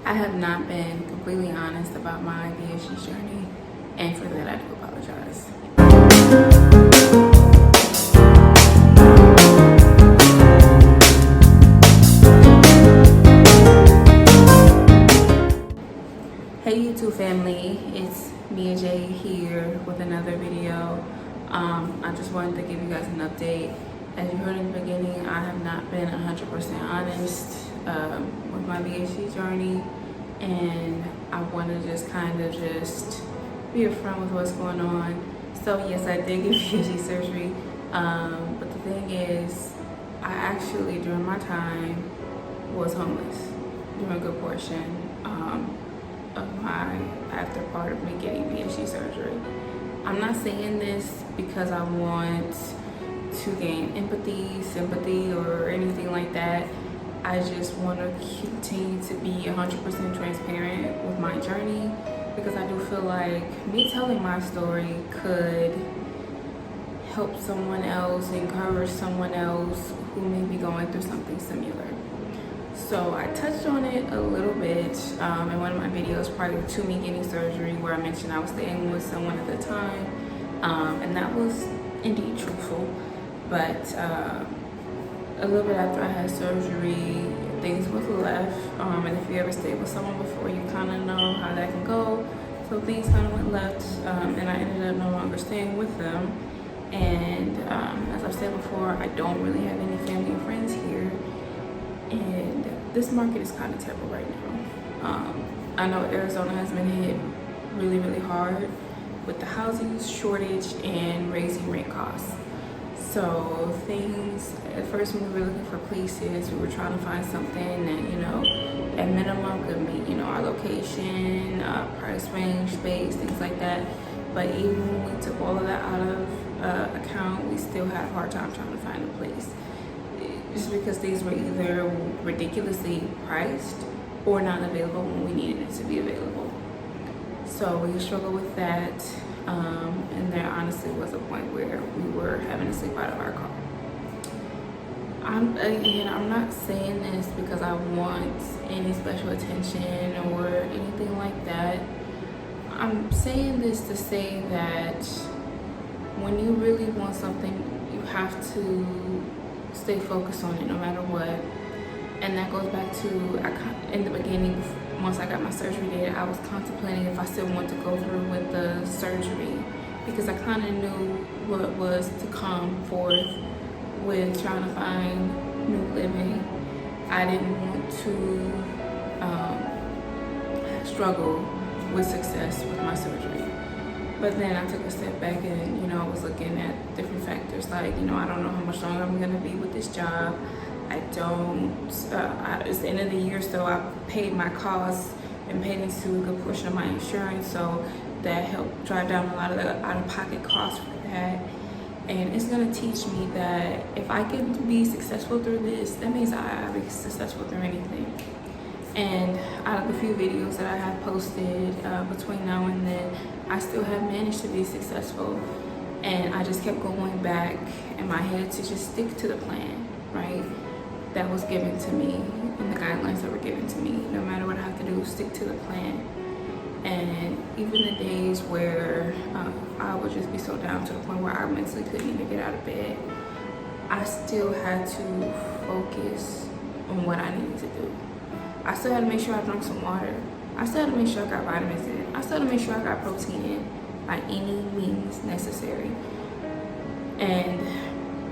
I have not been completely honest about my BHG journey, and for that I do apologize. Hey YouTube family, it's Mia J here with another video. I just wanted to give you guys an update. As you heard in the beginning, I have not been 100% honest with my BHG journey, and I want to just kind of just be upfront with what's going on. So yes, I did get BHG surgery, but the thing is, I actually during my time was homeless during a good portion of my after part of me getting BHG surgery. I'm not saying this because I want to gain empathy, sympathy, or anything like that. I just want to continue to be 100% transparent with my journey, because I do feel like me telling my story could help someone else, encourage someone else who may be going through something similar. So I touched on it a little bit in one of my videos prior to me getting surgery, where I mentioned I was staying with someone at the time, and that was indeed truthful. But a little bit after I had surgery, things was left, and if you ever stayed with someone before, you kind of know how that can go. So things kind of went left, and I ended up no longer staying with them. And as I've said before, I don't really have any family and friends here, and this market is kind of terrible right now. I know Arizona has been hit really, really hard with the housing shortage and raising rent costs. So things, at first when we were looking for places, we were trying to find something that, at minimum could meet, our location, price range, space, things like that. But even when we took all of that out of account, we still had a hard time trying to find a place. Just because these were either ridiculously priced or not available when we needed it to be available. So we struggled with that, and there honestly was a point where we were having to sleep out of our car. I'm not saying this because I want any special attention or anything like that. I'm saying this to say that when you really want something, you have to stay focused on it no matter what. And that goes back to, in the beginning, once I got my surgery date, I was contemplating if I still wanted to go through with the surgery, because I kind of knew what was to come forth with trying to find new living. I didn't want to struggle with success with my surgery. But then I took a step back and, I was looking at different factors like, I don't know how much longer I'm going to be with this job. It's the end of the year, so I paid my costs and paid into a good portion of my insurance. So that helped drive down a lot of the out-of-pocket costs for that. And it's going to teach me that if I can be successful through this, that means I'll be successful through anything. And out of the few videos that I have posted between now and then, I still have managed to be successful. And I just kept going back in my head to just stick to the plan, right? That was given to me, and the guidelines that were given to me. No matter what I have to do, stick to the plan. And even the days where I would just be so down to the point where I mentally couldn't even get out of bed, I still had to focus on what I needed to do. I still had to make sure I drank some water. I still had to make sure I got vitamins in. I still had to make sure I got protein in by any means necessary. And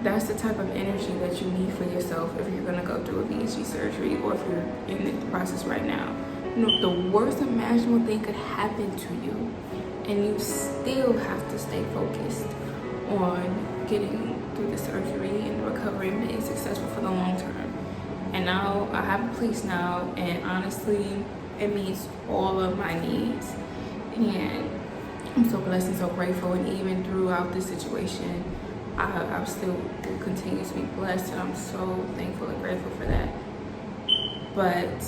that's the type of energy that you need for yourself if you're gonna go through a BHG surgery, or if you're in the process right now. The worst imaginable thing could happen to you, and you still have to stay focused on getting through the surgery and the recovery and being successful for the long term. And now I have a place now, and honestly, it meets all of my needs. And I'm so blessed and so grateful. And even throughout this situation, I still will continue to be blessed, and I'm so thankful and grateful for that. But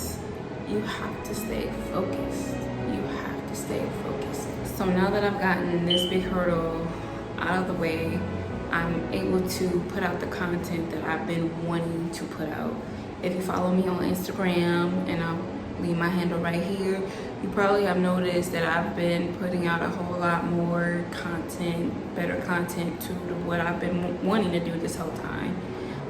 you have to stay focused. You have to stay focused. So now that I've gotten this big hurdle out of the way, I'm able to put out the content that I've been wanting to put out. If you follow me on Instagram, and I'll leave my handle right here. You probably have noticed that I've been putting out a whole lot more content, better content to what I've been wanting to do this whole time.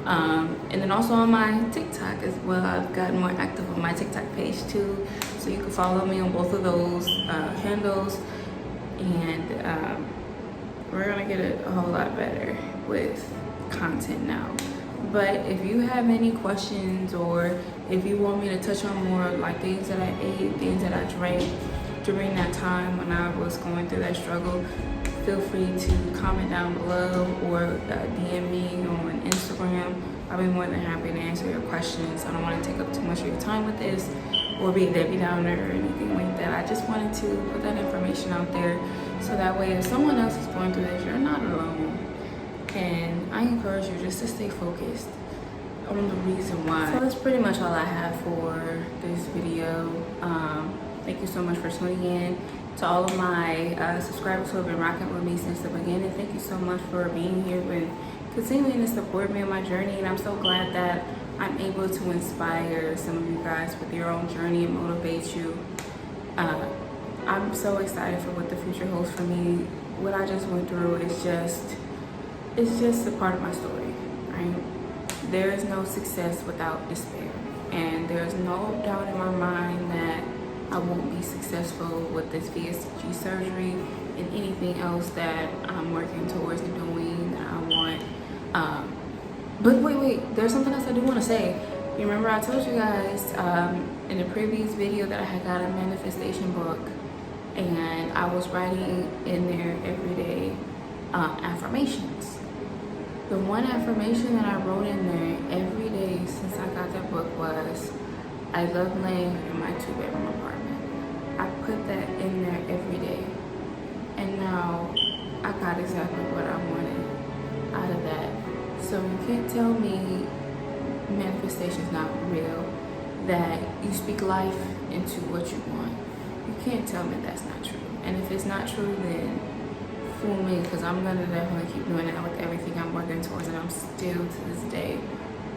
And then also on my TikTok as well. I've gotten more active on my TikTok page too, so you can follow me on both of those handles, and we're gonna get it a whole lot better with content now. But if you have any questions, or if you want me to touch on more like things that I ate, things that I drank during that time when I was going through that struggle, feel free to comment down below, or DM me on Instagram. I'll be more than happy to answer your questions. I don't want to take up too much of your time with this or be a Debbie Downer or anything like that. I just wanted to put that information out there, so that way if someone else is going through this, you're not alone. And I encourage you just to stay focused on the reason why. So that's pretty much all I have for this video. Thank you so much for tuning in. To all of my subscribers who have been rocking with me since the beginning, thank you so much for being here and continuing to support me on my journey. And I'm so glad that I'm able to inspire some of you guys with your own journey and motivate you. I'm so excited for what the future holds for me. What I just went through is just a part of my story, right? There is no success without despair, and there's no doubt in my mind that I won't be successful with this VSG surgery and anything else that I'm working towards doing that I want. But wait, there's something else I do want to say. You remember I told you guys in the previous video that I had got a manifestation book, and I was writing in there everyday affirmations. The one affirmation that I wrote in there every day since I got that book was, I love laying in my 2-bedroom apartment. I put that in there every day, and now I got exactly what I wanted out of that. So you can't tell me manifestation is not real, that you speak life into what you want. You can't tell me that's not true. And if it's not true, then fool me, because I'm gonna definitely keep doing that with everything I'm working towards, and I'm still to this day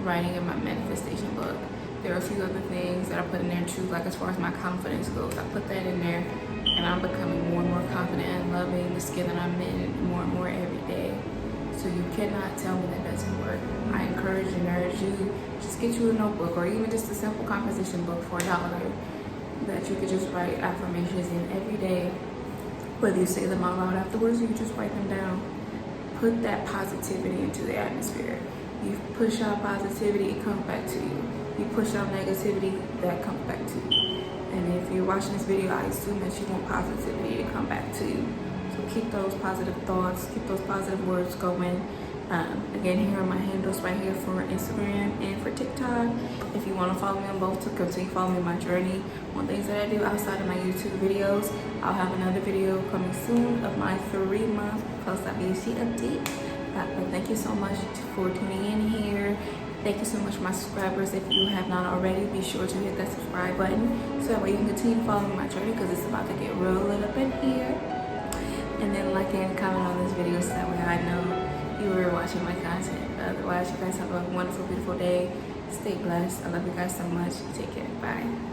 writing in my manifestation book. There are a few other things that I put in there too, like as far as my confidence goes, I put that in there, and I'm becoming more and more confident and loving the skin that I'm in more and more every day. So you cannot tell me that doesn't work. I encourage and urge you, just get you a notebook, or even just a simple composition book for $1 that you could just write affirmations in every day. Whether you say them out loud afterwards or you just write them down, put that positivity into the atmosphere. You push out positivity, it comes back to you. You push out negativity, that comes back to you. And if you're watching this video, I assume that you want positivity to come back to you. So keep those positive thoughts, keep those positive words going. Again, here are my handles right here for Instagram and for TikTok. If you want to follow me on both to continue following my journey on things that I do outside of my YouTube videos, I'll have another video coming soon of my 3-month post-IVC update. But thank you so much for tuning in here. Thank you so much, my subscribers. If you have not already, be sure to hit that subscribe button so that way you can continue following my journey, because it's about to get real lit up in here. And then like and comment on this video so that way I know you were watching my content. Otherwise, you guys have a wonderful, beautiful day. Stay blessed. I love you guys so much. Take care. Bye.